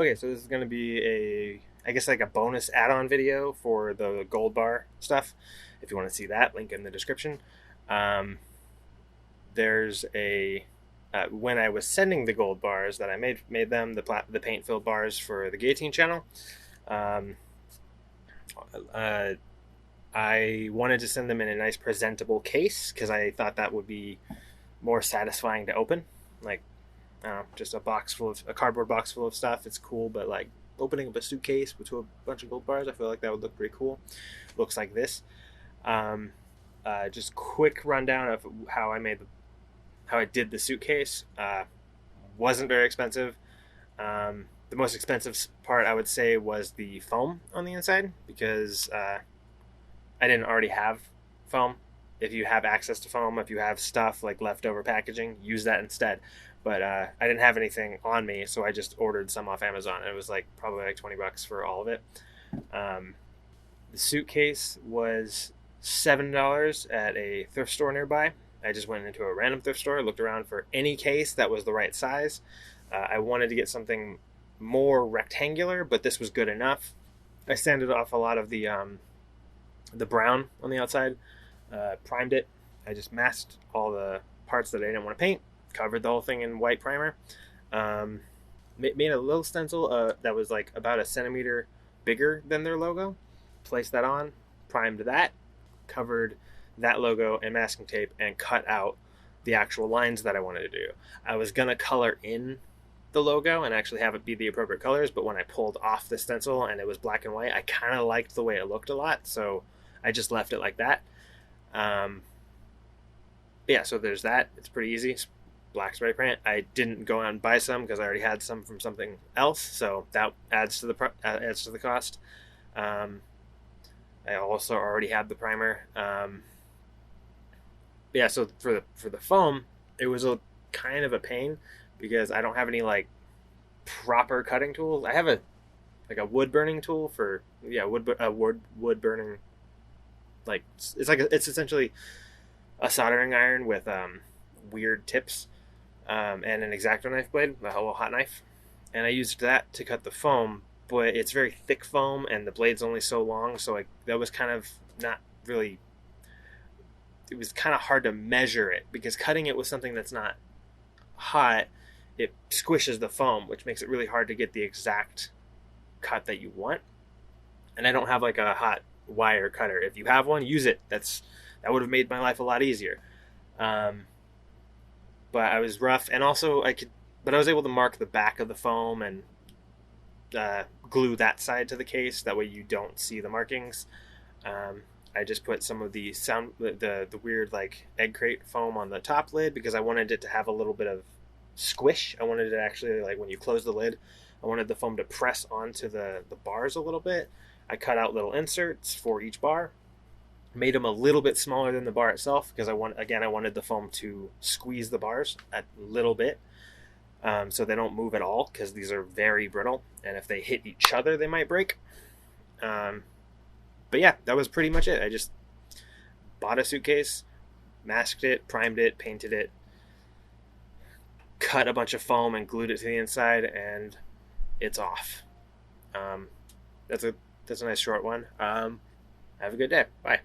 Okay, so this is going to be I guess like a bonus add-on video for the gold bar stuff. If you want to see that, link in the description. Um, there's when I was sending the gold bars that I made them the paint filled bars for the Guillotine Channel. Um, uh, I wanted to send them in a nice presentable case because I thought that would be more satisfying to open. Like, I don't know, just a cardboard box full of stuff. It's cool, but like opening up a suitcase with a bunch of gold bars, I feel like that would look pretty cool. Looks like this. Um, just quick rundown of how I did the suitcase. Wasn't very expensive. The most expensive part I would say was the foam on the inside because I didn't already have foam. If you have access to foam, if you have stuff like leftover packaging, use that instead. But I didn't have anything on me, so I just ordered some off Amazon. It was like probably like $20 for all of it. The suitcase was $7 at a thrift store nearby. I just went into a random thrift store, looked around for any case that was the right size. I wanted to get something more rectangular, but this was good enough. I sanded off a lot of the brown on the outside, primed it. I just masked all the parts that I didn't want to paint, covered the whole thing in white primer. Made a little stencil that was like about a centimeter bigger than their logo. Placed that on, primed that, covered that logo in masking tape, and cut out the actual lines that I wanted to do. I was gonna color in the logo and actually have it be the appropriate colors, but when I pulled off the stencil and it was black and white, I kind of liked the way it looked a lot, so I just left it like that. Yeah, so there's that. It's pretty easy. Black spray paint. I didn't go out and buy some because I already had some from something else, so that adds to the cost. I also already had the primer. Yeah, so for the foam, it was a kind of a pain because I don't have any like proper cutting tools. I have a wood burning tool for wood burning, like it's essentially a soldering iron with weird tips, and an X-Acto knife blade, a little hot knife, and I used that to cut the foam. But it's very thick foam, and the blade's only so long, so that was kind of not really. It was kind of hard to measure it because cutting it with something that's not hot, it squishes the foam, which makes it really hard to get the exact cut that you want. And I don't have like a hot wire cutter. If you have one, use it. That would have made my life a lot easier. But I was rough, and also I was able to mark the back of the foam and glue that side to the case. That way you don't see the markings. I just put some of the weird like egg crate foam on the top lid because I wanted it to have a little bit of squish. I wanted it actually, like when you close the lid, I wanted the foam to press onto the bars a little bit. I cut out little inserts for each bar, made them a little bit smaller than the bar itself because I wanted the foam to squeeze the bars a little bit. So they don't move at all because these are very brittle, and if they hit each other, they might break. But yeah, that was pretty much it. I just bought a suitcase, masked it, primed it, painted it, cut a bunch of foam and glued it to the inside, and it's off. That's a nice short one. Have a good day. Bye.